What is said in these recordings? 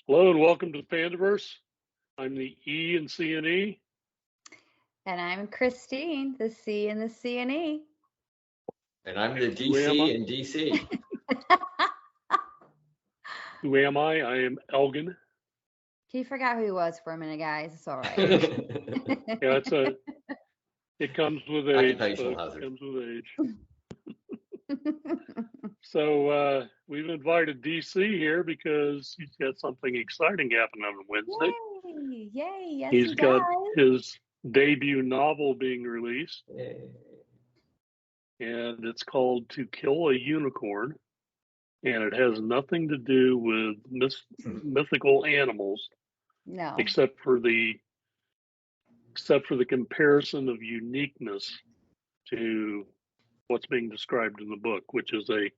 Hello and welcome to Fandiverse. I'm the E in C&E. And I'm Christine, the C in the C and E. And I'm the Who am I? DC in DC. Who am I? I am Elgon. He forgot who he was for a minute, guys. It's all right. Yeah, it comes with age. Occupational hazard. It comes with age. So we've invited DC here because he's got something exciting happening on Wednesday. Yay! Yay! Yes, He's got does. his debut novel being released, Yay. and it's called To Kill a Unicorn, and it has nothing to do with mythical animals. No. Except for the comparison of uniqueness to what's being described in the book, which is a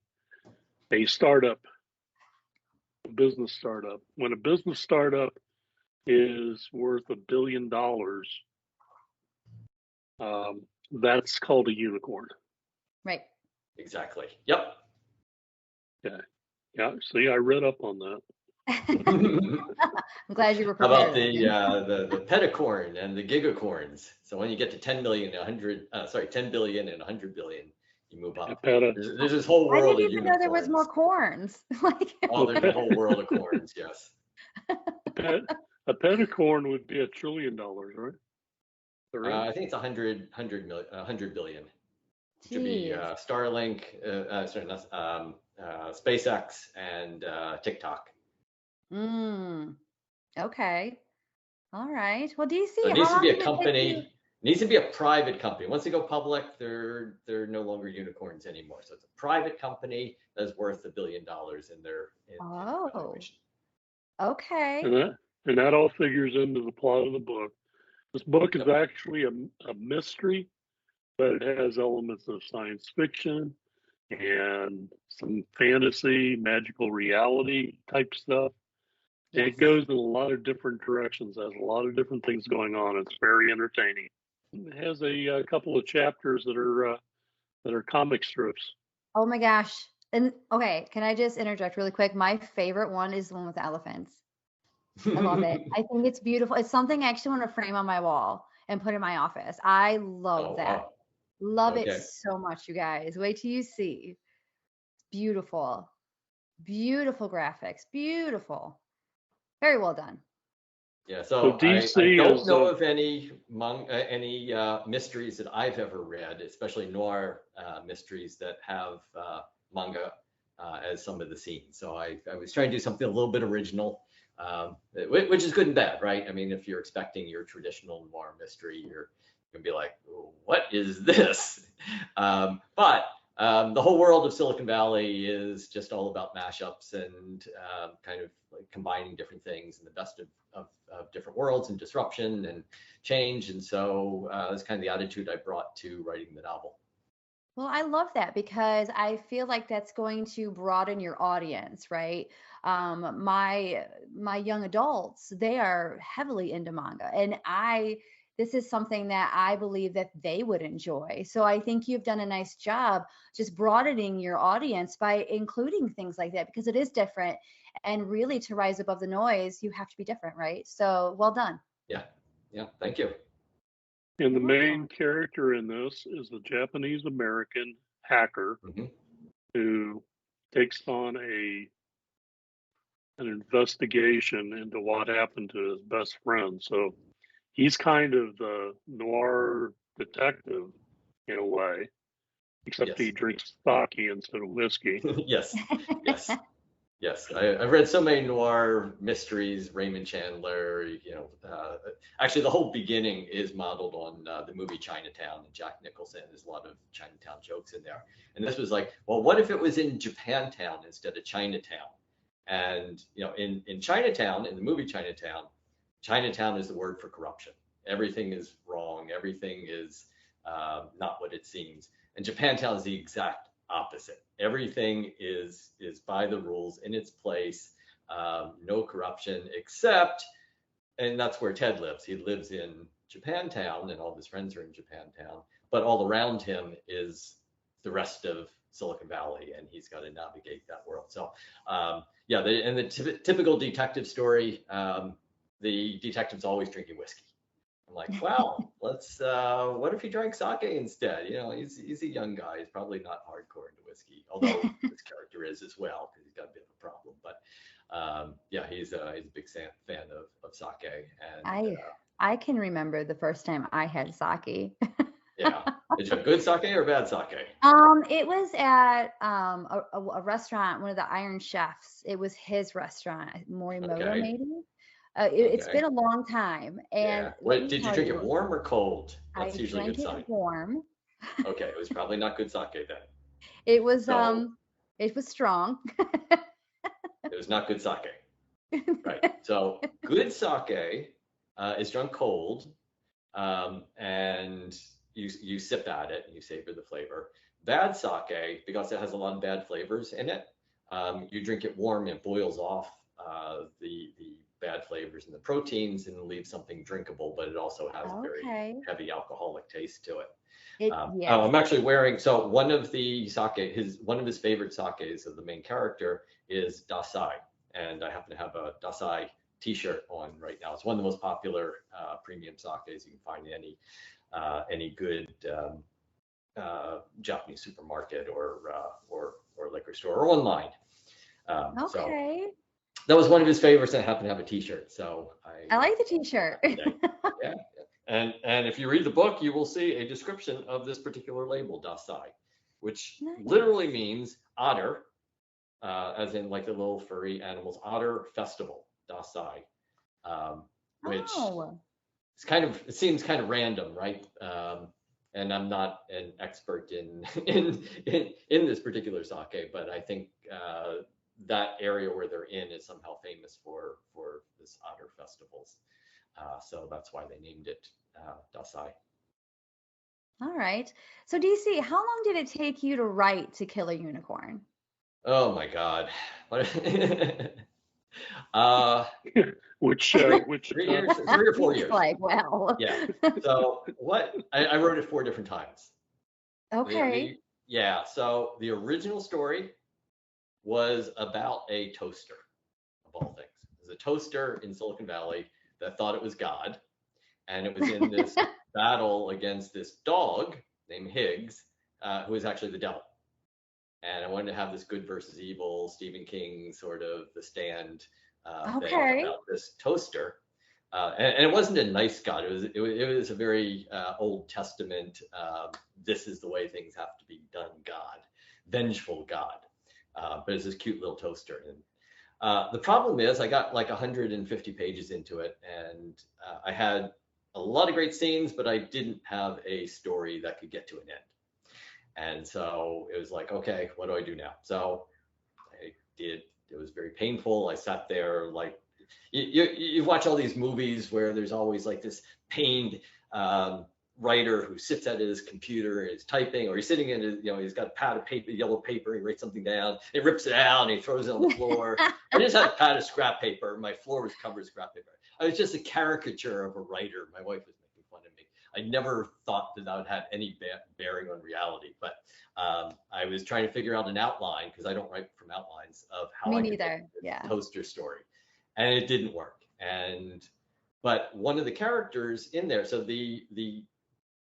startup, a business startup. When a business startup is worth $1 billion, that's called a unicorn. Right. Exactly. Yep. Yeah. See, I read up on that. I'm glad you were How prepared. about the petacorn and the gigacorns? So when you get to 10 billion and 100 billion, you move up. There's this whole I world didn't of even unicorns. know there was more corns. Oh, there's a whole world of corns. Yes. A petacorn would be $1 trillion, right? I think it's 100 billion. To be Starlink, SpaceX, and TikTok. Okay. All right. Well, DC, so it needs to be a company. Needs to be a private company. Once they go public, they're no longer unicorns anymore. So it's a private company that's worth $1 billion in their valuation. Okay. And that all figures into the plot of the book. This book is actually a mystery, but it has elements of science fiction and some fantasy, magical reality type stuff. Yes. It goes in a lot of different directions, has a lot of different things going on. It's very entertaining. It has a couple of chapters that are comic strips. Oh my gosh. And okay, can I just interject really quick? My favorite one is the one with the elephants. I love it. I think it's beautiful. It's something I actually want to frame on my wall and put in my office. I love that. Wow. Love it so much, you guys. Wait till you see. Beautiful. Beautiful graphics. Beautiful. Very well done. Yeah, so DC I don't know of any mysteries that I've ever read, especially noir mysteries that have manga as some of the scenes. So I was trying to do something a little bit original, which is good and bad, right? I mean, if you're expecting your traditional noir mystery, you're gonna be like, what is this? But the whole world of Silicon Valley is just all about mashups and kind of like combining different things and the best of different worlds and disruption and change. And so that's kind of the attitude I brought to writing the novel. Well, I love that because I feel like that's going to broaden your audience, right? My young adults, they are heavily into manga, and this is something that I believe that they would enjoy. So I think you've done a nice job just broadening your audience by including things like that, because it is different. And really, to rise above the noise, you have to be different, right? So well done. Yeah, thank you. And the main character in this is a Japanese American hacker who takes on an investigation into what happened to his best friend. So he's kind of the noir detective in a way, except he drinks sake instead of whiskey. Yes. I've read so many noir mysteries, Raymond Chandler, actually the whole beginning is modeled on the movie Chinatown and Jack Nicholson. There's a lot of Chinatown jokes in there. And this was like, well, what if it was in Japantown instead of Chinatown? And, in Chinatown, in the movie Chinatown is the word for corruption. Everything is wrong. Everything is not what it seems. And Japantown is the exact opposite. Everything is by the rules, in its place, no corruption, except, and that's where Ted lives. He lives in Japantown, and all of his friends are in Japantown, but all around him is the rest of Silicon Valley, and he's got to navigate that world. So Yeah, and the typical detective story, the detective's always drinking whiskey. I'm like, well, let's, what if he drank sake instead? You know, he's a young guy. He's probably not hardcore into whiskey, although this character is as well, because he's got a bit of a problem. But yeah, he's a big fan of sake. And I can remember the first time I had sake. yeah, is it good sake or bad sake? It was at a restaurant, one of the Iron Chefs. It was his restaurant, Morimoto, Okay. maybe. It's Okay. been a long time. And Yeah. What, did you drink it you, warm or cold? I That's usually a drank good it sign. warm. Okay, it was probably not good sake then. It was So it was strong. it was not good sake. Right. So good sake is drunk cold, and you sip at it and you savor the flavor. Bad sake, because it has a lot of bad flavors in it, you drink it warm, it boils off the bad flavors and the proteins and leaves something drinkable, but it also has a very heavy alcoholic taste to it. Yes. I'm actually wearing, so one of his favorite sakes of the main character is Dasai, and I happen to have a Dasai t-shirt on right now. It's one of the most popular premium sakes you can find in any good Japanese supermarket or liquor store or online. So that was one of his favorites, and I happen to have a t-shirt. So I like the t-shirt. Yeah. And if you read the book, you will see a description of this particular label, Dasai, which literally means otter, as in like the little furry animals, otter festival, Dasai, which it seems kind of random, right? And I'm not an expert in this particular sake, but I think that area where they're in is somehow famous for this otter festivals. So that's why they named it Dasai. All right. So DC, how long did it take you to write To Kill a Unicorn? Oh my God. Which 3 years, 3 or 4 years. Like, well. Yeah. So I wrote it 4 different times. Okay. Yeah. So the original story was about a toaster, of all things. It was a toaster in Silicon Valley that thought it was God, and it was in this battle against this dog named Higgs, who was actually the devil. And I wanted to have this good versus evil, Stephen King sort of The Stand thing about this toaster. And it wasn't a nice God. It was a very Old Testament, this is the way things have to be done God, vengeful God. But it's this cute little toaster. And the problem is I got like 150 pages into it, and I had a lot of great scenes, but I didn't have a story that could get to an end. And so it was like, okay, what do I do now? So it was very painful. I sat there like, you watch all these movies where there's always like this pained writer who sits at his computer and is typing, or he's sitting in his, he's got a pad of paper, yellow paper, he writes something down, he rips it out and he throws it on the floor. I just had a pad of scrap paper. My floor was covered with scrap paper. I was just a caricature of a writer. My wife was making fun of me. I never thought that would have any bearing on reality, but I was trying to figure out an outline, because I don't write from outlines, of how I could get this toaster story, and it didn't work. But one of the characters in there, so the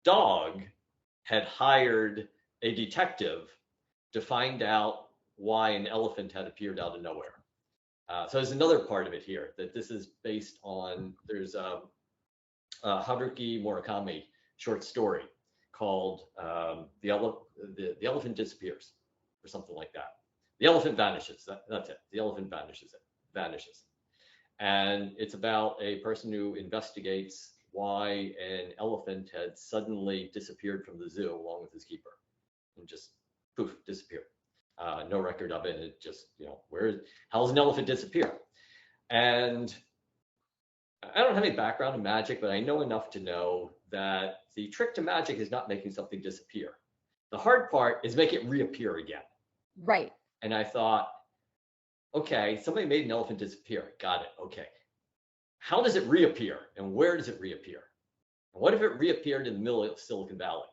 dog had hired a detective to find out why an elephant had appeared out of nowhere. So there's another part of it here, that this is based on, there's a Haruki Murakami short story called The Elephant Disappears, or something like that. The elephant vanishes. That's it. The elephant vanishes. And it's about a person who investigates why an elephant had suddenly disappeared from the zoo along with his keeper, and just poof, disappeared. No record of it. It just, how does an elephant disappear? And I don't have any background in magic, but I know enough to know that the trick to magic is not making something disappear. The hard part is make it reappear again. Right. And I thought, okay, somebody made an elephant disappear. Got it. Okay. How does it reappear, and where does it reappear? And what if it reappeared in the middle of Silicon Valley?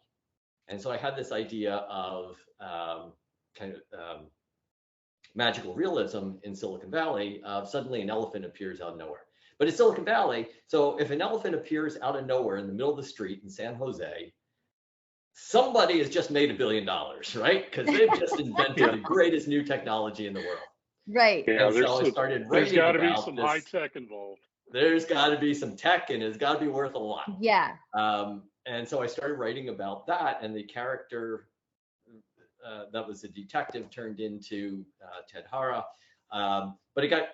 And so I had this idea of magical realism in Silicon Valley, suddenly an elephant appears out of nowhere. But in Silicon Valley, so if an elephant appears out of nowhere in the middle of the street in San Jose, somebody has just made $1 billion, right? Because they've just invented the greatest new technology in the world. Right. Yeah, And so I started writing there's got to be about some this. high tech involved. There's got to be some tech, and it's got to be worth a lot. Yeah. And so I started writing about that, and the character that was a detective turned into Ted Hara. But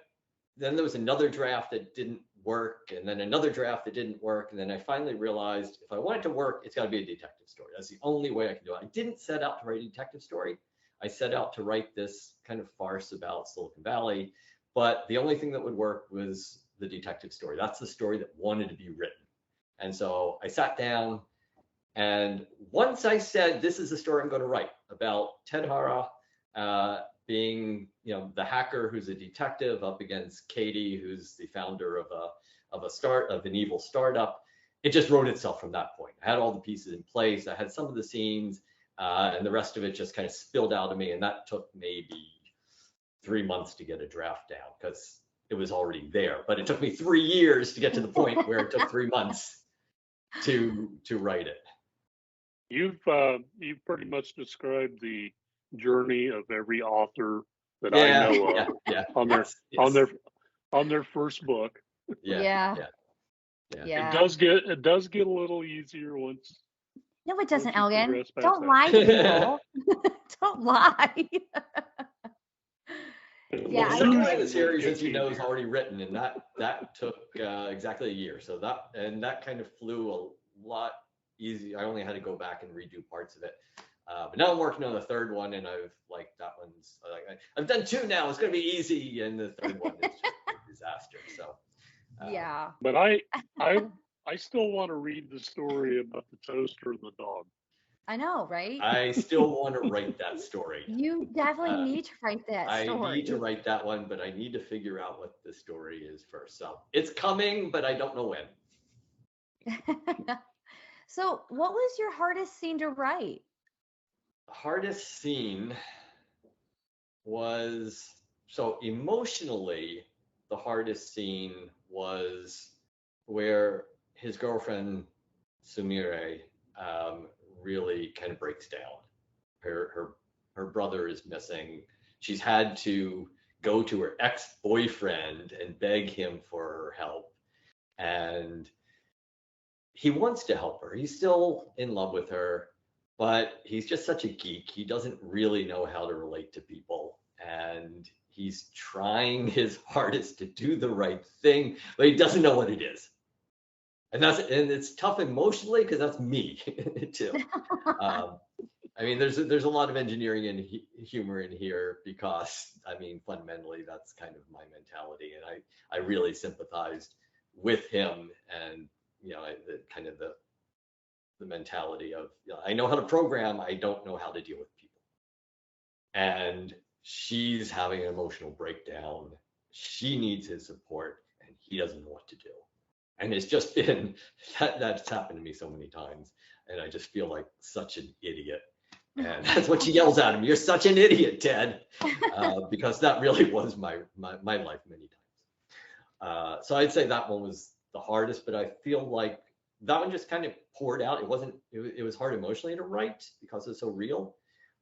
then there was another draft that didn't work, and then another draft that didn't work. And then I finally realized if I want it to work, it's got to be a detective story. That's the only way I can do it. I didn't set out to write a detective story. I set out to write this kind of farce about Silicon Valley, but the only thing that would work was the detective story. That's the story that wanted to be written. And so I sat down, and once I said, this is the story I'm going to write about Ted Hara being, the hacker who's a detective up against Katie, who's the founder of an evil startup, it just wrote itself from that point. I had all the pieces in place. I had some of the scenes, and the rest of it just kind of spilled out of me. And that took maybe 3 months to get a draft down because it was already there. But it took me 3 years to get to the point where it took 3 months to write it. You've pretty much described the journey of every author that I know of on their first book. Yeah. It does get a little easier once. No, it doesn't, once you Elgon. progress past Don't that. lie to people. Don't lie. Yeah, The I second know one of it. the series, as you know, is already written, and that took exactly a year. So that kind of flew a lot easy. I only had to go back and redo parts of it. But now I'm working on the third one, and I've done 2 now. It's going to be easy, and the third one is just a disaster. So Yeah. But I still want to read the story about the toaster and the dog. I know, right? I still want to write that story. You definitely need to write that story. I need to write that one, but I need to figure out what the story is first. So it's coming, but I don't know when. So, what was your hardest scene to write? The hardest scene was, so emotionally, the hardest scene was where his girlfriend, Sumire, really kind of breaks down. Her brother is missing. She's had to go to her ex-boyfriend and beg him for her help. And he wants to help her. He's still in love with her, but he's just such a geek. He doesn't really know how to relate to people. And he's trying his hardest to do the right thing, but he doesn't know what it is. And it's tough emotionally because that's me too. I mean, there's a lot of engineering and humor in here because, I mean, fundamentally, that's kind of my mentality. And I really sympathized with him and, the mentality of, I know how to program, I don't know how to deal with people. And she's having an emotional breakdown. She needs his support and he doesn't know what to do. And it's just been, that's happened to me so many times. And I just feel like such an idiot. And that's what she yells at him. You're such an idiot, Ted. Because that really was my life many times. So I'd say that one was the hardest, but I feel like that one just kind of poured out. It was hard emotionally to write because it's so real,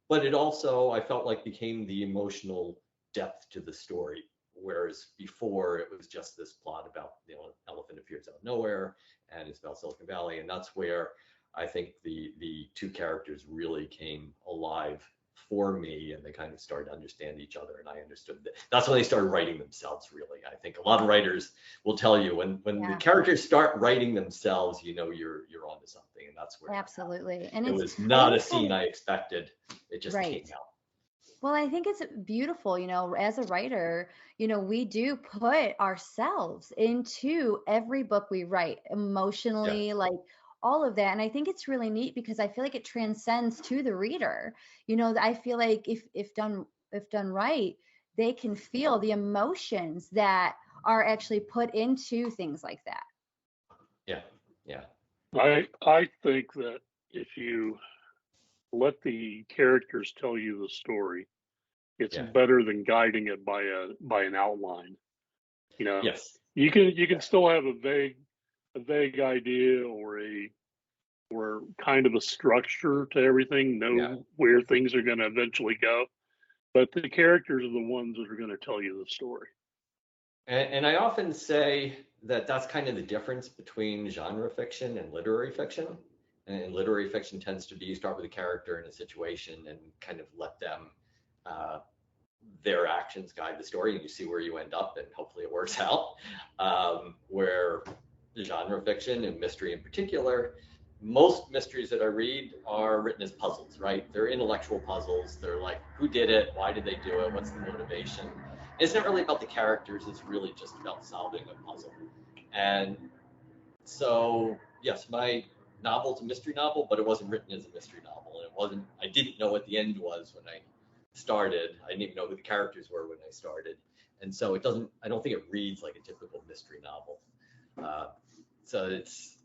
but it also, I felt like, became the emotional depth to the story. Whereas before it was just this plot about, elephant appears out of nowhere and it's about Silicon Valley. And that's where I think the 2 characters really came alive for me, and they kind of started to understand each other, and I understood that. That's when they started writing themselves, really. I think a lot of writers will tell you when the characters start writing themselves, you're onto something, and that's where Absolutely. And it was not a scene I expected. It just came out. Well, I think it's beautiful, as a writer, we do put ourselves into every book we write emotionally, like all of that. And I think it's really neat because I feel like it transcends to the reader. I feel like if done right, they can feel the emotions that are actually put into things like that. Yeah. I think that if you let the characters tell you the story, it's better than guiding it by an outline. Yes. You can still have a vague idea or kind of a structure to everything, know where things are going to eventually go, but the characters are the ones that are going to tell you the story. And I often say that that's kind of the difference between genre fiction and literary fiction. And literary fiction tends to be, you start with a character in a situation and kind of let them, their actions guide the story, and you see where you end up, and hopefully it works out. Where genre fiction and mystery in particular, most mysteries that I read are written as puzzles, right? They're intellectual puzzles. They're like, who did it? Why did they do it? What's the motivation? It's not really about the characters. It's really just about solving a puzzle. And so, yes, my novel's a mystery novel, but it wasn't written as a mystery novel. And I didn't know what the end was when I started. I didn't even know who the characters were when I started. And so I don't think it reads like a typical mystery novel. So it's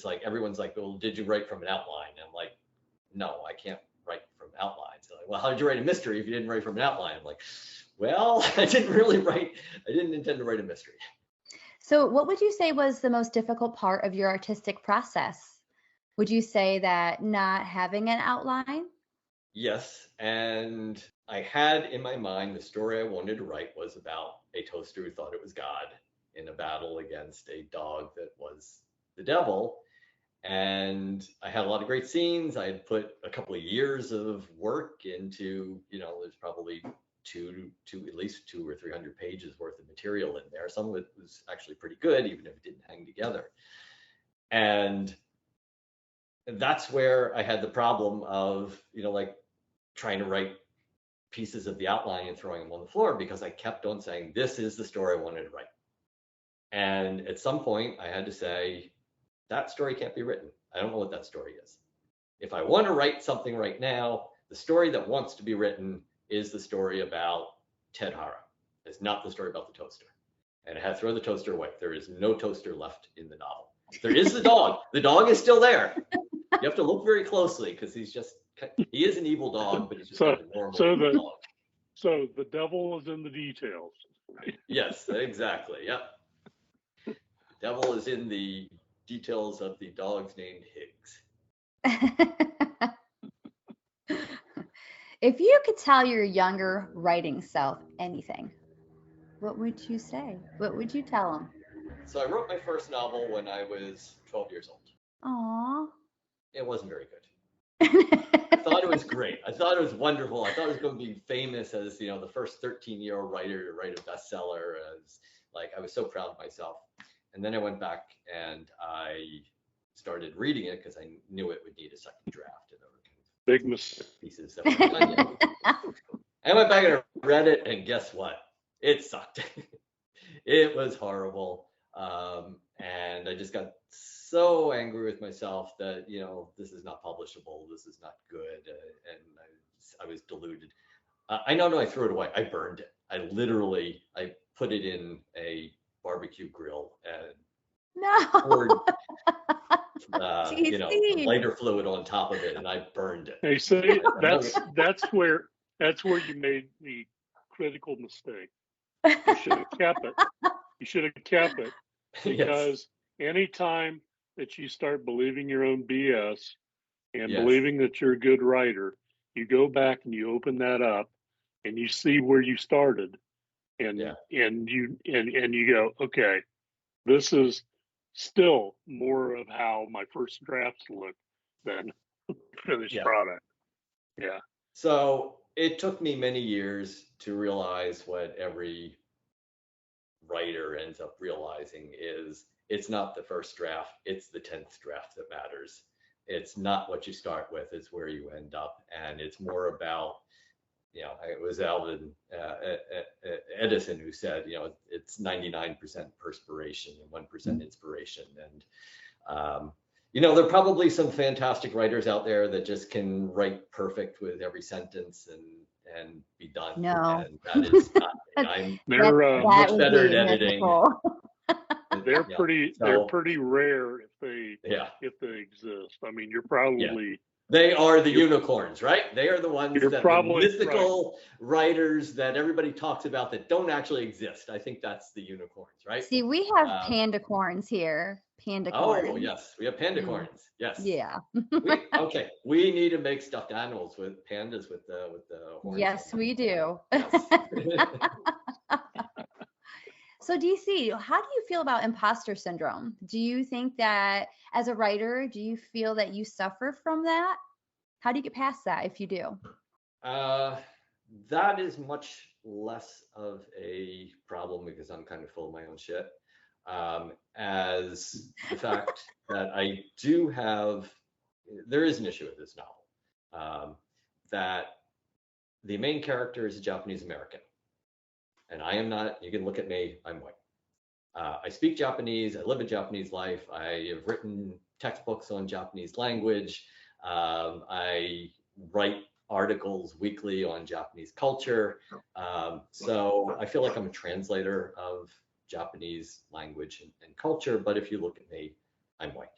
like, everyone's like, well, did you write from an outline? And I'm like, no, I can't write from outlines. They're like, well, how did you write a mystery if you didn't write from an outline? I'm like, well, I didn't intend to write a mystery. So what would you say was the most difficult part of your artistic process? Would you say that not having an outline? Yes, and I had in my mind the story I wanted to write was about a toaster who thought it was God in a battle against a dog that was the devil. And I had a lot of great scenes. I had put a couple of years of work into, there's probably at least 200 or 300 pages worth of material in there. Some of it was actually pretty good, even if it didn't hang together. And that's where I had the problem of, like trying to write pieces of the outline and throwing them on the floor, because I kept on saying, this is the story I wanted to write. And at some point I had to say, that story can't be written. I don't know what that story is. If I want to write something right now, the story that wants to be written is the story about Ted Hara. It's not the story about the toaster. And I had to throw the toaster away. There is no toaster left in the novel. There is the dog. The dog is still there. You have to look very closely, because he is an evil dog, but he's just a normal dog. So the devil is in the details. Right? Yes, exactly. Yep. The devil is in the details of the dogs named Higgs. If you could tell your younger writing self anything, what would you say? What would you tell him? So I wrote my first novel when I was 12 years old. Aww. It wasn't very good. I thought it was great. I thought it was wonderful. I thought it was going to be famous as, the first 13-year-old writer to write a bestseller. I was so proud of myself. And then I went back and I started reading it, because I knew it would need a second draft. And there were kind of big mistake pieces that were done yet. I went back and I read it, and guess what? It sucked. It was horrible. And I just got so angry with myself that, this is not publishable. This is not good. And I was deluded. I threw it away. I burned it. I put it in a barbecue grill and poured, lighter fluid on top of it, and I burned it. Hey, see, that's where you made the critical mistake. You should have kept it. Because anytime that you start believing your own BS and believing that you're a good writer, you go back and you open that up and you see where you started, and you go, okay, this is still more of how my first drafts look than finished product. Yeah. So it took me many years to realize what every writer ends up realizing is, it's not the first draft, it's the 10th draft that matters. It's not what you start with, it's where you end up. And it's more about, it was Alvin Edison who said, it's 99% perspiration and 1% inspiration. And, there are probably some fantastic writers out there that just can write perfect with every sentence and be done. No. And that is not, I'm much better at editing. They're pretty rare if they exist. I mean, you're probably They are the unicorns, right? They are the ones You're that the probably mythical writers that everybody talks about that don't actually exist. I think that's the unicorns, right? See, we have panda corns here. Panda corns. Oh, yes, we have panda corns. Yes. Yeah. Okay, we need to make stuffed animals with pandas with the horns. Yes, we do. Yes. So DC, how do you feel about imposter syndrome? Do you think that as a writer, do you feel that you suffer from that? How do you get past that if you do? That is much less of a problem because I'm kind of full of my own shit. As the fact that I do have, there is an issue with this novel, that the main character is a Japanese American. And I am not, you can look at me, I'm white. I speak Japanese, I live a Japanese life, I have written textbooks on Japanese language, I write articles weekly on Japanese culture. So I feel like I'm a translator of Japanese language and culture, but if you look at me, I'm white.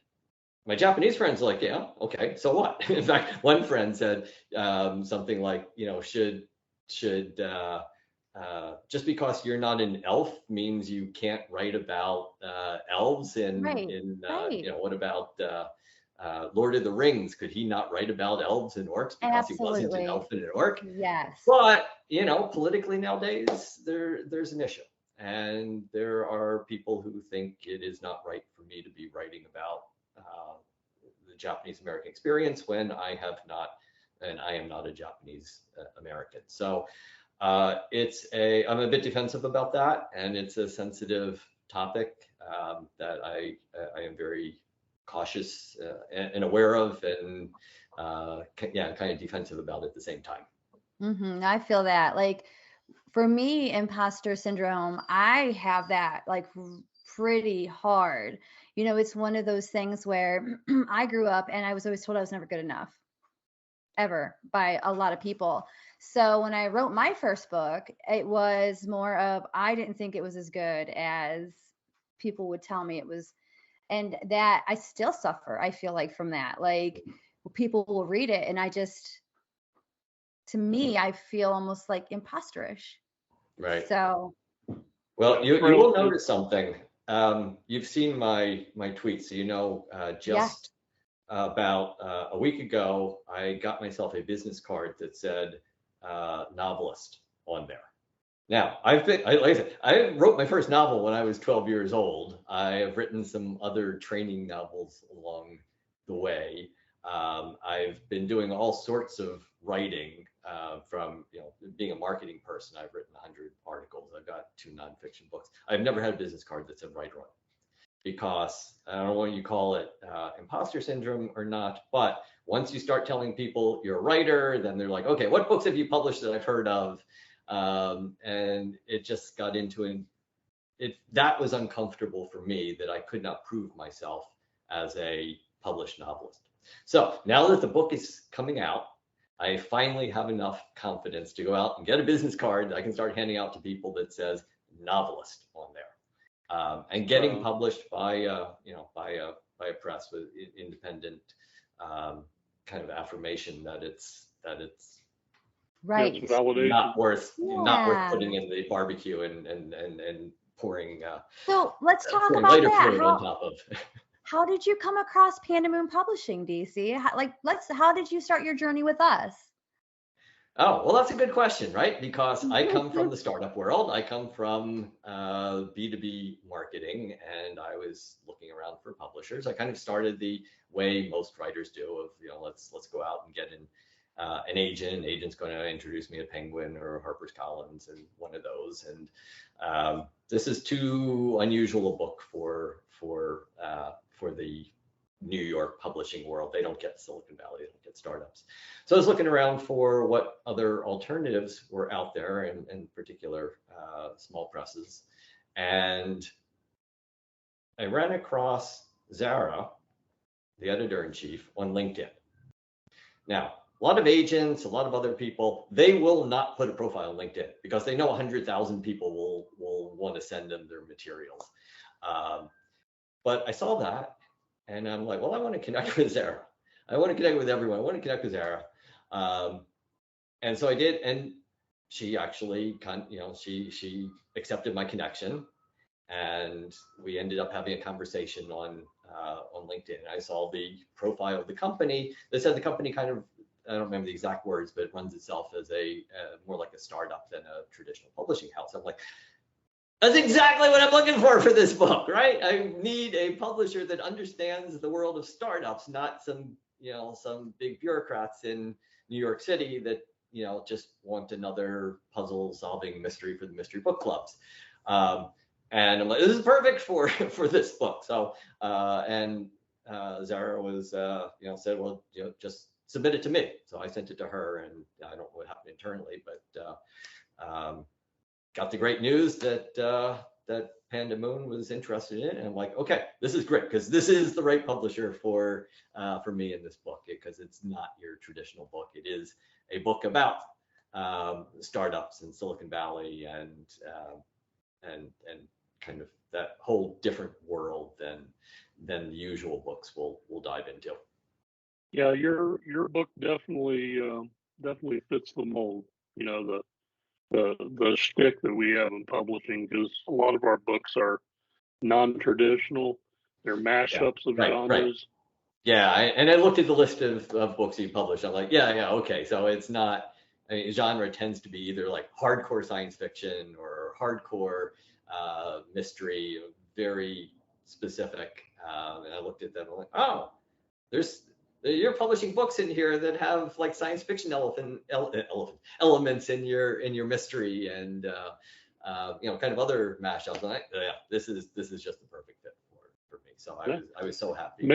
My Japanese friends are like, yeah, okay, so what? In fact, one friend said something like, should just because you're not an elf means you can't write about elves Right. what about Lord of the Rings? Could he not write about elves and orcs because he wasn't an Absolutely. elf and an orc? Yes. But politically nowadays there's an issue, and there are people who think it is not right for me to be writing about the Japanese American experience when I am not a Japanese American. So I'm a bit defensive about that, and it's a sensitive topic that I am very cautious and aware of, and kind of defensive about at the same time. I feel that. Like for me, imposter syndrome, I have that like pretty hard. It's one of those things where I grew up and I was always told I was never good enough, ever, by a lot of people. So when I wrote my first book, it was more of, I didn't think it was as good as people would tell me it was. And that I still suffer, I feel like, from that. Like people will read it and to me, I feel almost like imposterish. Right. So. Well, you will notice something. You've seen my tweets, so just about a week ago, I got myself a business card that said novelist on there. Now, like I said, I wrote my first novel when I was 12 years old. I have written some other training novels along the way. I've been doing all sorts of writing from being a marketing person. I've written 100 articles. I've got 2 nonfiction books. I've never had a business card that said writer on it, because I don't know what you call it, imposter syndrome or not, but once you start telling people you're a writer, then they're like, okay, what books have you published that I've heard of? And it just got into that was uncomfortable for me, that I could not prove myself as a published novelist. So now that the book is coming out, I finally have enough confidence to go out and get a business card that I can start handing out to people that says novelist on there. And getting published by a press with independent kind of affirmation that it's right, not worth putting in the barbecue and pouring. So let's talk about that. On top of. How did you come across Panda Moon Publishing, DC? How did you start your journey with us? Oh, well, that's a good question, right? Because I come from the startup world. I come from B2B marketing, and I was looking around for publishers. I kind of started the way most writers do of, let's go out and get an agent. An agent's going to introduce me to Penguin or HarperCollins and one of those. And this is too unusual a book for the New York publishing world. They don't get Silicon Valley, they don't get startups. So I was looking around for what other alternatives were out there, and in particular, small presses. And I ran across Zara, the editor-in-chief, on LinkedIn. Now, a lot of agents, a lot of other people, they will not put a profile on LinkedIn because they know 100,000 people will want to send them their materials. But I saw that, and I'm like, well, I want to connect with Zara. I want to connect with everyone. I want to connect with Zara. And so I did, and she actually she accepted my connection, and we ended up having a conversation on LinkedIn. And I saw the profile of the company that said the company kind of, I don't remember the exact words, but it runs itself as a more like a startup than a traditional publishing house. I'm like, that's exactly what I'm looking for this book, right? I need a publisher that understands the world of startups, not some big bureaucrats in New York City that just want another puzzle solving mystery for the mystery book clubs. And I'm like, this is perfect for this book. So Zara was said, well, just submit it to me. So I sent it to her, and I don't know what happened internally, but got the great news that that Panda Moon was interested in it. And I'm like, okay, this is great, because this is the right publisher for me in this book, because it's not your traditional book. It is a book about startups in Silicon Valley and kind of that whole different world than the usual books we'll dive into. Yeah, your book definitely fits the mold. The shtick that we have in publishing, because a lot of our books are non-traditional. They're mashups of genres. Right. Yeah, and I looked at the list of books you published. I'm like, yeah, okay. So it's not, genre tends to be either like hardcore science fiction or hardcore mystery, very specific. And I looked at them, I'm like, oh, you're publishing books in here that have like science fiction elements in your mystery, and kind of other mashups. And this is just the perfect fit for me. So I was so happy.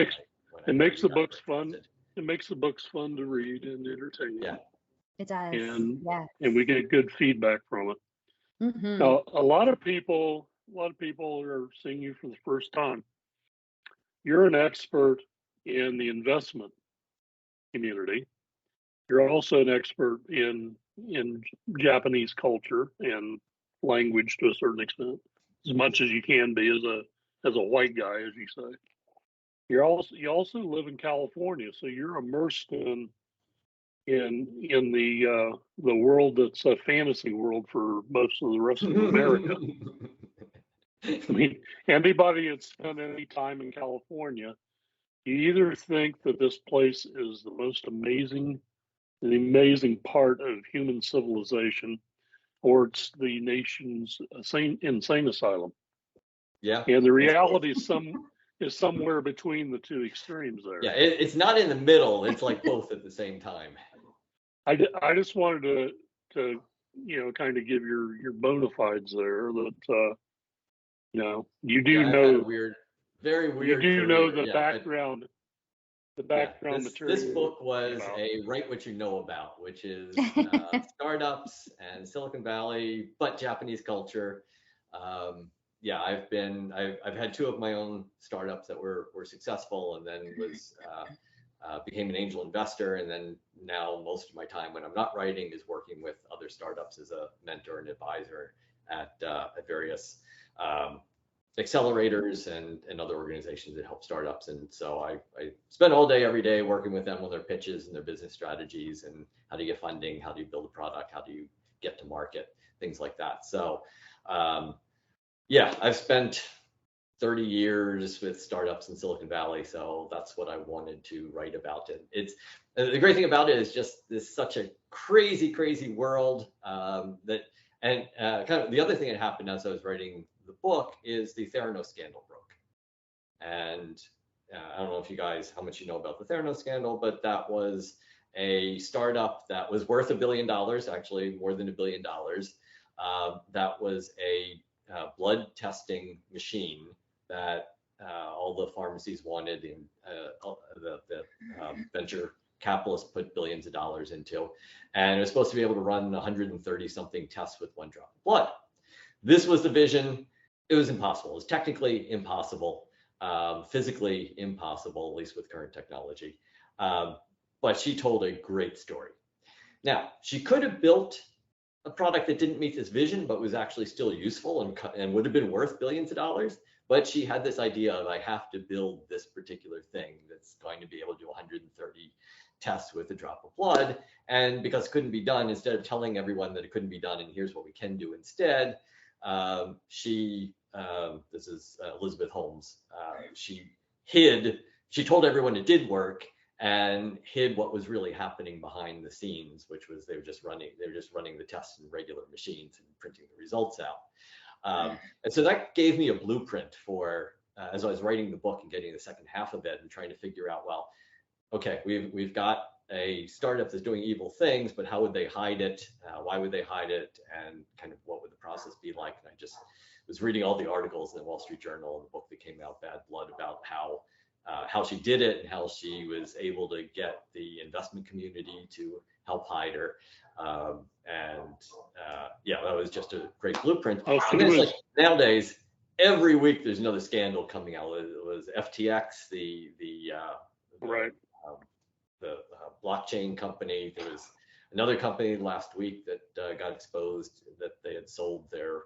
It makes the books fun. It makes the books fun to read and entertaining. Yeah, it does. And we get good feedback from it. Mm-hmm. Now, a lot of people are seeing you for the first time. You're an expert in the investment community. You're also an expert in Japanese culture and language to a certain extent, as much as you can be as a white guy, as you say. You also live in California, so you're immersed in the world that's a fantasy world for most of the rest of America. I mean, anybody that's spent any time in California, you either think that this place is the most amazing part of human civilization, or it's the nation's insane asylum. Yeah. And the reality is somewhere between the two extremes there. Yeah, it's not in the middle. It's like both at the same time. I just wanted to kind of give your bona fides there, that you do know very weird. You do know the background. The background material. This book was a write what you know about, which is startups and Silicon Valley, but Japanese culture. I've had two of my own startups that were successful, and then became an angel investor. And then now most of my time when I'm not writing is working with other startups as a mentor and advisor at various accelerators and other organizations that help startups. And so I spend all day, every day working with them on their pitches and their business strategies, and how do you get funding, how do you build a product, how do you get to market, things like that. So I've spent 30 years with startups in Silicon Valley, so that's what I wanted to write about. And the great thing about it is just this such a crazy world kind of the other thing that happened as I was writing the book is the Theranos scandal broke. And I don't know if you guys, how much you know about the Theranos scandal, but that was a startup that was worth $1 billion, actually more than $1 billion. That was a blood testing machine that all the pharmacies wanted, the venture capitalists put billions of dollars into, and it was supposed to be able to run 130 something tests with one drop of blood. This was the vision. It was impossible. It was technically impossible, physically impossible, at least with current technology. But she told a great story. Now, she could have built a product that didn't meet this vision, but was actually still useful and would have been worth billions of dollars. But she had this idea of, I have to build this particular thing that's going to be able to do 130 tests with a drop of blood. And because it couldn't be done, instead of telling everyone that it couldn't be done and here's what we can do instead, this is Elizabeth Holmes, she told everyone it did work and hid what was really happening behind the scenes, which was they were just running the tests in regular machines and printing the results out. And so that gave me a blueprint for, as I was writing the book and getting the second half of it and trying to figure out, well, okay, we've got a startup that's doing evil things, but how would they hide it? Why would they hide it? And kind of what would the process be like? And I just was reading all the articles in the Wall Street Journal and the book that came out, Bad Blood, about how she did it and how she was able to get the investment community to help hide her. Yeah, that was just a great blueprint. Like nowadays, every week there's another scandal coming out. It was FTX, the blockchain company. There was another company last week that got exposed that they had sold their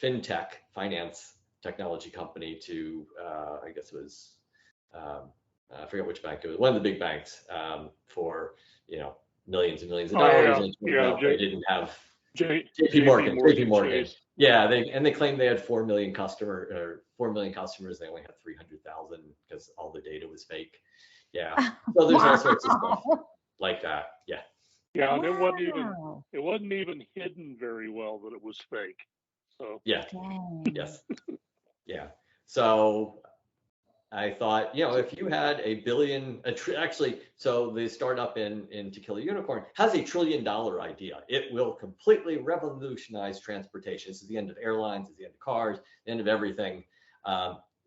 fintech finance technology company to I guess it was I forget which bank it was, one of the big banks, for millions and millions of dollars. They didn't have JP Morgan. Yeah, they claimed they had 4 million customers. They only had 300,000 because all the data was fake. Yeah, so there's all sorts of stuff like that. Yeah. Yeah, and it wasn't even hidden very well that it was fake. So yeah, yes, yeah. So I thought, if you had $1 billion, so the startup in To Kill a Unicorn has $1 trillion idea. It will completely revolutionize transportation. This is the end of airlines, it's the end of cars, the end of everything,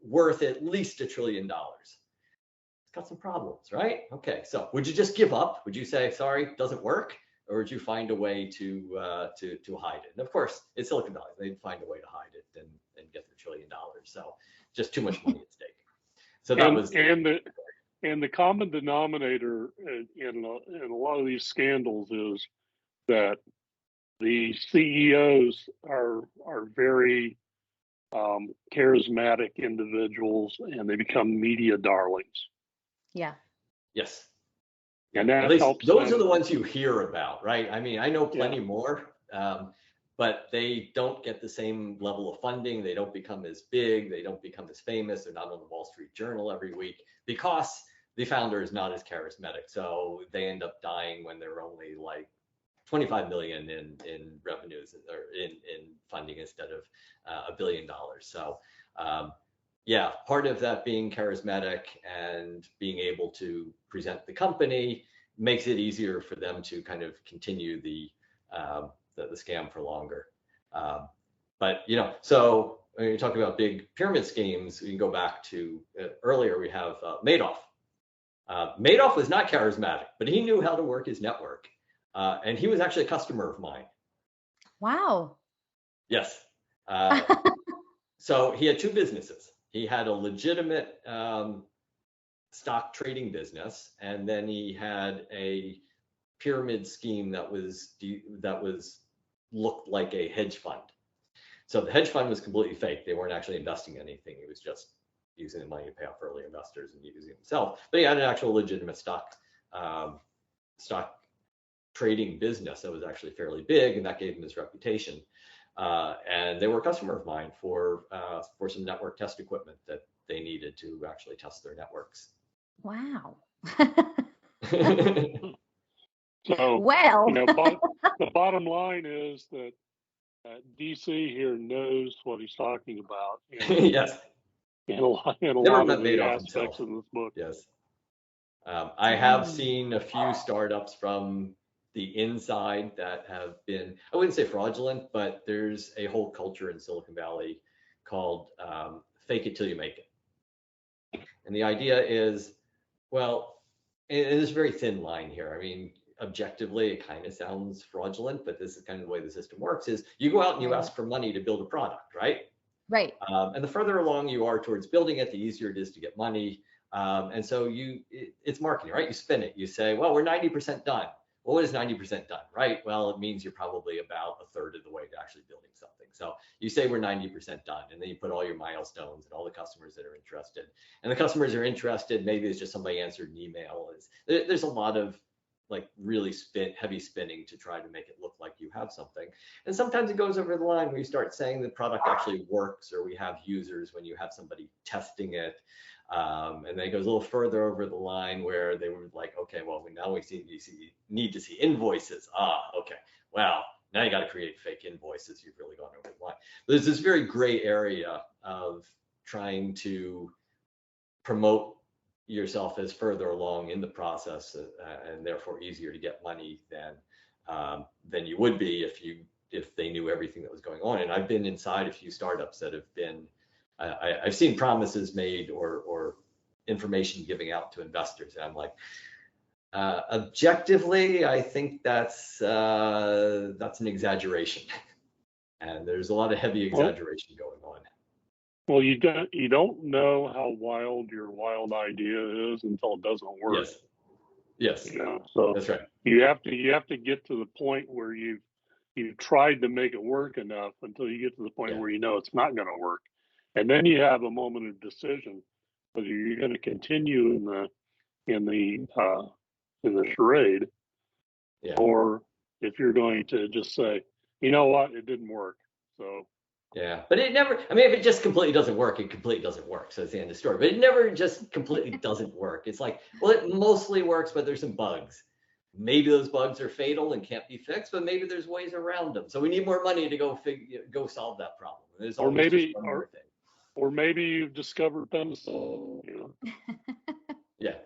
worth at least $1 trillion. It's got some problems, right? Okay, so would you just give up? Would you say, sorry, it doesn't work? Or would you find a way to hide it? And of course, it's Silicon Valley. They'd find a way to hide it and get their $1 trillion. So just too much money at stake. So that was the common denominator in a lot of these scandals is that the CEOs are very charismatic individuals, and they become media darlings. Yeah. Yes. And that at least helps those are the ones you hear about, right? I mean, I know plenty more, but they don't get the same level of funding. They don't become as big. They don't become as famous. They're not on the Wall Street Journal every week because the founder is not as charismatic. So they end up dying when they're only like 25 million in revenues or in funding instead of $1 billion. So yeah, part of that being charismatic and being able to present the company makes it easier for them to kind of continue the scam for longer. But so when you talk about big pyramid schemes, we can go back to earlier. We have Madoff. Madoff was not charismatic, but he knew how to work his network, and he was actually a customer of mine. Wow. Yes. So he had two businesses. He had a legitimate stock trading business, and then he had a pyramid scheme that looked like a hedge fund. So the hedge fund was completely fake. They weren't actually investing in anything. He was just using the money to pay off early investors and using it himself. But he had an actual legitimate stock trading business that was actually fairly big, and that gave him his reputation. And they were a customer of mine for some network test equipment that they needed to actually test their networks. Wow. So, well, the bottom line is that DC here knows what he's talking about. Yes. In a lot of the aspects in this book. Yes. I have seen a few startups from the inside that have been, I wouldn't say fraudulent, but there's a whole culture in Silicon Valley called fake it till you make it. And the idea is, well, and there's a very thin line here. I mean, objectively, it kind of sounds fraudulent, but this is kind of the way the system works, is you go out and you ask for money to build a product, right? Right. And the further along you are towards building it, the easier it is to get money. And so it's marketing, right? You spin it. You say, well, we're 90% done. what is 90% done, right? Well, it means you're probably about a third of the way to actually building something. So you say we're 90% done, and then you put all your milestones and all the customers that are interested. And the customers are interested, maybe it's just somebody answered an email. There's a lot of like really heavy spinning to try to make it look like you have something. And sometimes it goes over the line where you start saying the product actually works, or we have users when you have somebody testing it. And then it goes a little further over the line where they were like, okay, well, now we need to see invoices. Okay, well, now you got to create fake invoices. You've really gone over the line. But there's this very gray area of trying to promote yourself as further along in the process, and therefore easier to get money than you would be if they knew everything that was going on. And I've been inside a few startups that have been, I've seen promises made or information giving out to investors, and I'm like, objectively, I think that's an exaggeration, and there's a lot of heavy exaggeration going on. Well, you don't know how wild your wild idea is until it doesn't work. Yes. You know, so that's right. You have to get to the point where you've tried to make it work enough until you get to the point where you know it's not going to work, and then you have a moment of decision whether you're going to continue in the charade, or if you're going to just say, you know what, it didn't work. So. Yeah, but it never, I mean, if it just completely doesn't work, it completely doesn't work. So it's the end of the story. But it never just completely doesn't work. It's like, well, it mostly works, but there's some bugs. Maybe those bugs are fatal and can't be fixed, but maybe there's ways around them. So we need more money to go solve that problem. There's or maybe you've discovered penicillin. You know? Yeah.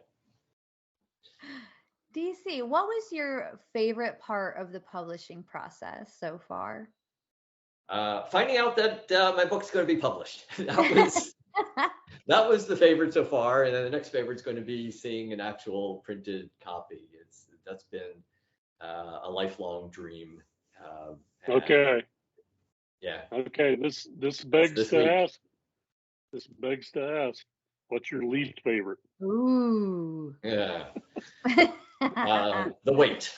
DC, what was your favorite part of the publishing process so far? Finding out that my book's going to be published. That was the favorite so far, and then the next favorite's going to be seeing an actual printed copy. That's been a lifelong dream. Okay. Yeah. Okay. This begs to ask. This begs to ask. What's your least favorite? Ooh. Yeah. The wait.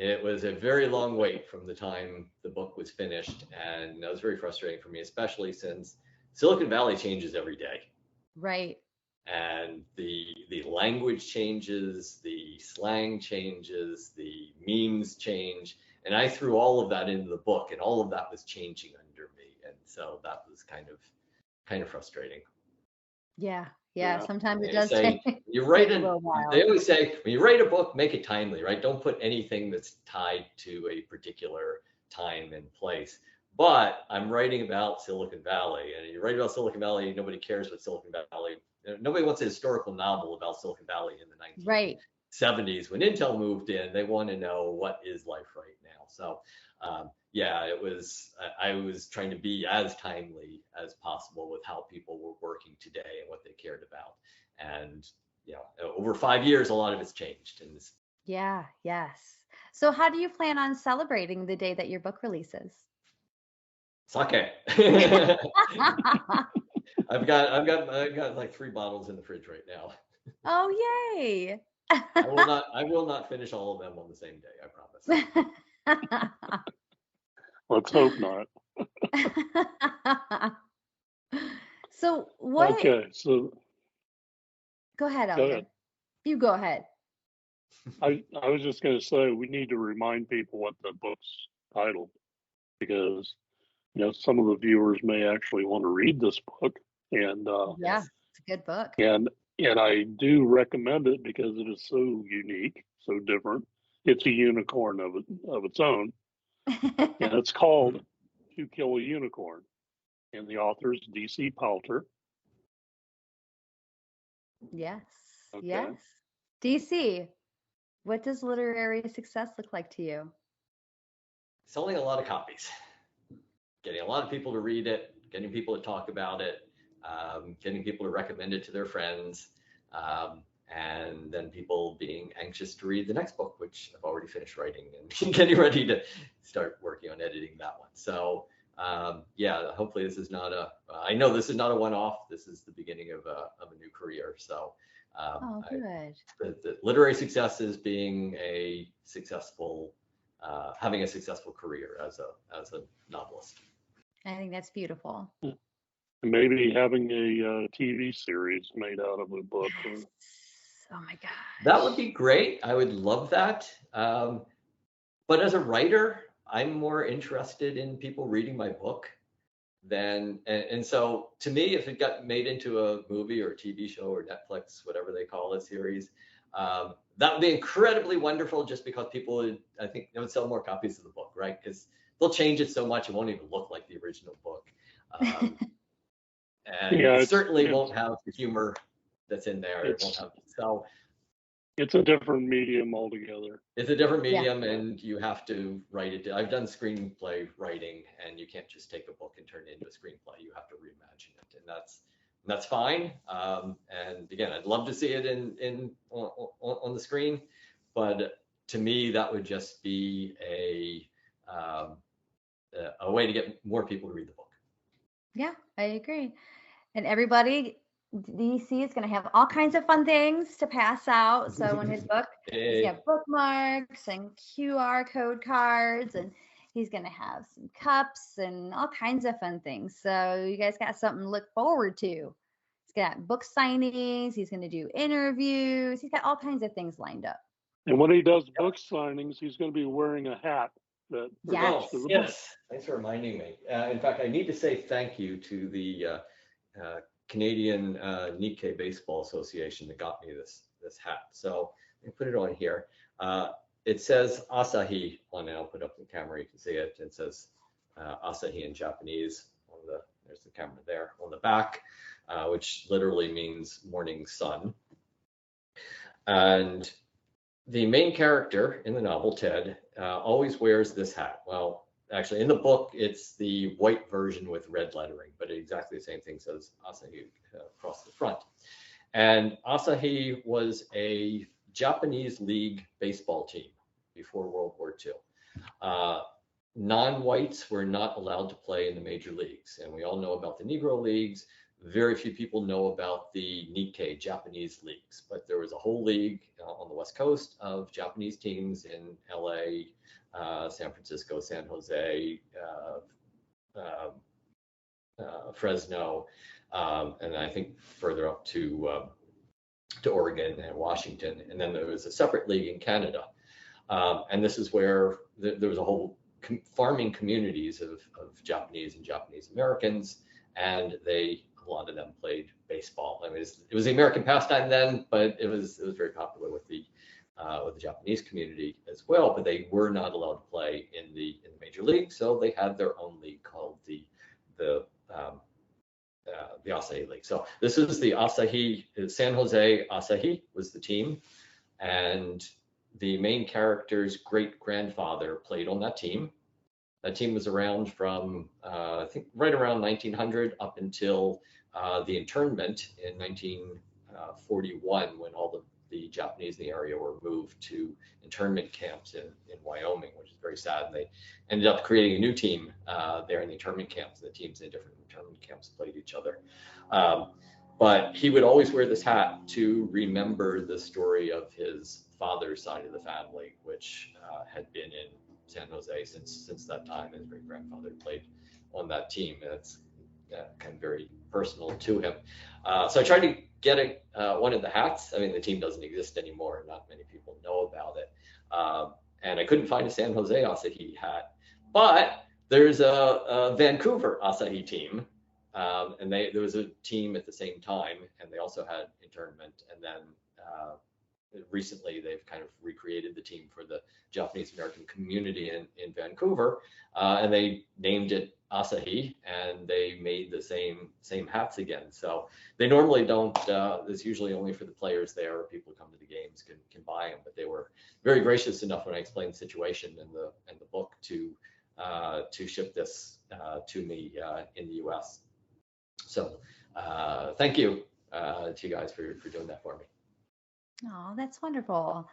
It was a very long wait from the time the book was finished, and that was very frustrating for me, especially since Silicon Valley changes every day. Right. And the language changes, the slang changes, the memes change, and I threw all of that into the book, and all of that was changing under me, and so that was kind of frustrating. Yeah. Sometimes it does take you write a little while. They always say when you write a book, make it timely, right? Don't put anything that's tied to a particular time and place. But I'm writing about Silicon Valley, and you write about Silicon Valley, nobody cares about Silicon Valley. Nobody wants a historical novel about Silicon Valley in the 1970s when Intel moved in. They want to know what is life right now. So I was trying to be as timely as possible with how people were working today and what they cared about. And over 5 years, a lot of it's changed. Yes. So how do you plan on celebrating the day that your book releases? Sake. I've got like 3 bottles in the fridge right now. Oh, yay. I will not finish all of them on the same day, I promise. Let's hope not. So what? Okay, so go ahead, Elgon. Go ahead. You go ahead. I was just going to say we need to remind people what the book's titled, because some of the viewers may actually want to read this book, and it's a good book. And I do recommend it because it is so unique, so different. It's a unicorn of its own. And it's called To Kill a Unicorn. And the author is DC Palter. Yes. Okay. Yes. DC, what does literary success look like to you? Selling a lot of copies. Getting a lot of people to read it, getting people to talk about it, getting people to recommend it to their friends, and then people being anxious to read the next book, which I've already finished writing and getting ready to start working on editing that one. So hopefully this is not I know this is not a one-off. This is the beginning of a new career. So Oh, good. The literary success is being a successful, having a successful career as a novelist. I think that's beautiful. Maybe having a TV series made out of a book. Yes. Oh my gosh. That would be great. I would love that. But as a writer, I'm more interested in people reading my book than, and so to me, if it got made into a movie or a TV show or Netflix, whatever they call it, series, that would be incredibly wonderful just because people would, I think, they would sell more copies of the book, right? Because they'll change it so much, it won't even look like the original book. And Yeah, it certainly won't have the humor that's in there. It won't have, so it's a different medium altogether. it's a different Yeah. medium, and you have to write it. I've done screenplay writing, and you can't just take a book and turn it into a screenplay. You have to reimagine it, and that's fine. And again, I'd love to see it on the screen, but to me, that would just be a way to get more people to read the book. Yeah, I agree. And everybody, DC is going to have all kinds of fun things to pass out. So in his book, he's got bookmarks and QR code cards, and he's going to have some cups and all kinds of fun things. So you guys got something to look forward to. He's got book signings. He's going to do interviews. He's got all kinds of things lined up. And when he does book signings, he's going to be wearing a hat. Yes. Yes. Thanks for reminding me. In fact, I need to say thank you to the Canadian Nikkei Baseball Association that got me this hat. So let me put it on here. It says Asahi on it. I'll put up the camera, you can see it. It says Asahi in Japanese. There's the camera there on the back, which literally means morning sun. And the main character in the novel, Ted, always wears this hat. Well, actually, in the book, it's the white version with red lettering, but exactly the same thing says Asahi across the front. And Asahi was a Japanese league baseball team before World War II. Non-whites were not allowed to play in the major leagues. And we all know about the Negro leagues. Very few people know about the Nikkei Japanese leagues, but there was a whole league on the West Coast of Japanese teams in LA, San Francisco, San Jose, Fresno, and I think further up to Oregon and Washington. And then there was a separate league in Canada. And this is where there was a whole farming communities of Japanese and Japanese Americans, and a lot of them played baseball. I mean, it was the American pastime then, but it was very popular with the Japanese community as well. But they were not allowed to play in the major league, so they had their own league called the Asahi League. So this is the Asahi. San Jose Asahi was the team, and the main character's great grandfather played on that team. That team was around from I think right around 1900 up until the internment in 1941, when all the Japanese in the area were moved to internment camps in Wyoming, which is very sad. And they ended up creating a new team there in the internment camps. The teams in different internment camps played each other. But he would always wear this hat to remember the story of his father's side of the family, which had been in San Jose since that time. His great grandfather played on that team, and it's kind of very personal to him. So I tried to get one of the hats. I mean, the team doesn't exist anymore. Not many people know about it. And I couldn't find a San Jose Asahi hat, but there's a Vancouver Asahi team. And there was a team at the same time, and they also had internment. And then recently they've kind of recreated the team for the Japanese American community in Vancouver, and they named it Asahi, and they made the same hats again. So they normally don't. It's usually only for the players there, or people who come to the games can buy them. But they were very gracious enough when I explained the situation in the book to ship this to me in the U.S. So thank you to you guys for doing that for me. Oh, that's wonderful.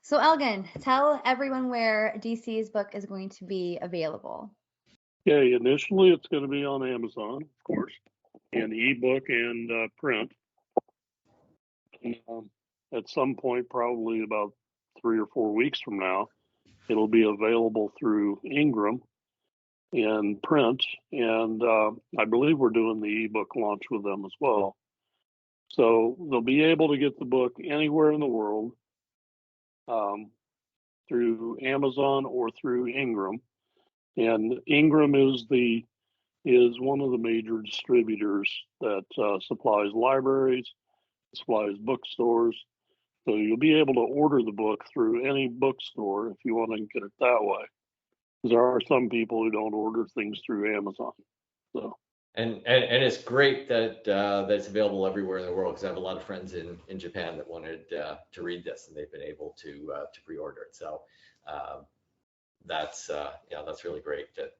So Elgon, tell everyone where DC's book is going to be available. Okay, initially it's going to be on Amazon, of course, in ebook and print. At some point, probably about 3 or 4 weeks from now, it'll be available through Ingram in print, and I believe we're doing the ebook launch with them as well. So they'll be able to get the book anywhere in the world through Amazon or through Ingram. And Ingram is one of the major distributors that supplies libraries, supplies bookstores. So you'll be able to order the book through any bookstore if you want to get it that way. There are some people who don't order things through Amazon. So. And it's great that that it's available everywhere in the world, because I have a lot of friends in Japan that wanted to read this, and they've been able to pre-order it. So that's that's really great that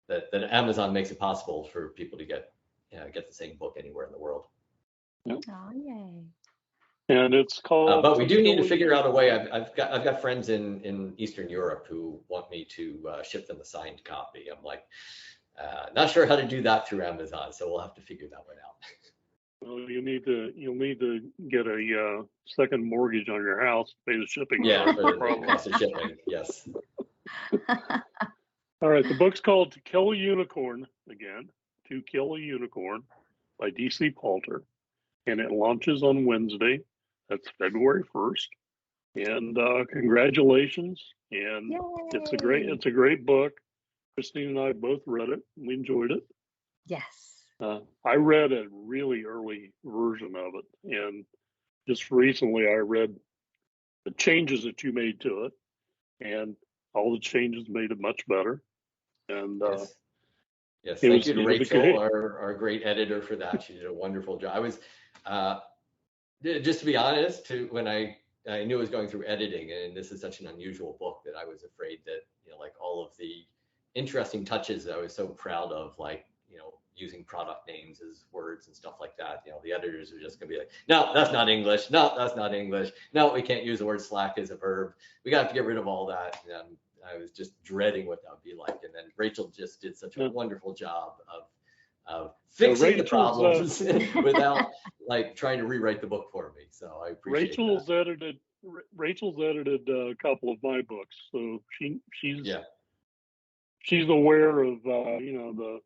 that Amazon makes it possible for people to get the same book anywhere in the world. Yep. Oh, yay. And it's called. But we do need to figure out a way. I've got friends in Eastern Europe who want me to ship them a signed copy. I'm like, not sure how to do that through Amazon, so we'll have to figure that one out. Well, you'll need to get a second mortgage on your house to pay the shipping. Yeah, for the cost of shipping. Yes. All right, the book's called To Kill a Unicorn, again, To Kill a Unicorn by DC Palter, and it launches on Wednesday. That's February 1st. And congratulations. And Yay. it's a great book. Christine and I both read it. We enjoyed it. Yes. I read a really early version of it, and just recently I read the changes that you made to it, and all the changes made it much better. And yes. Thank you to Rachel, our great editor, for that. She did a wonderful job. I was just to be honest, when I knew I was going through editing, and this is such an unusual book, that I was afraid that like all of the interesting touches that I was so proud of, like using product names as words and stuff like that, the editors are just gonna be like, no, that's not English. No, that's not English. No, we can't use the word slack as a verb. We got to get rid of all that. And I was just dreading what that would be like. And then Rachel just did such a wonderful job of fixing the problems without like trying to rewrite the book for me. So I appreciate that. Rachel's edited a couple of my books, so she's aware of the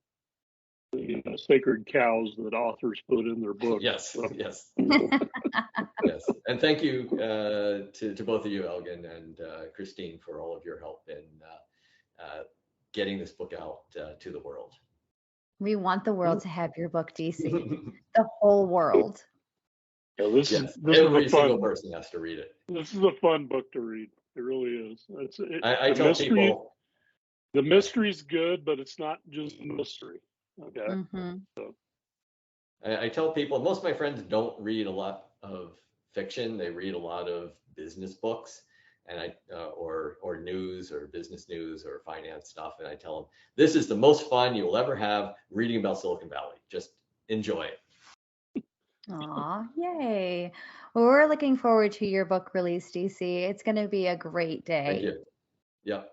sacred cows that authors put in their books. Yes, so. Yes. Yes. And thank you to both of you, Elgon and Christine, for all of your help in getting this book out to the world. We want the world to have your book, DC. The whole world. Yeah, every single person has to read it. This is a fun book to read. It really is. I tell people the mystery's good, but it's not just mystery. Okay. Mm-hmm. So I tell people, most of my friends don't read a lot of fiction. They read a lot of business books, and or news or business news or finance stuff. And I tell them, this is the most fun you will ever have reading about Silicon Valley. Just enjoy it. Aw, yay. Well, we're looking forward to your book release, DC. It's going to be a great day. Thank you. Yep.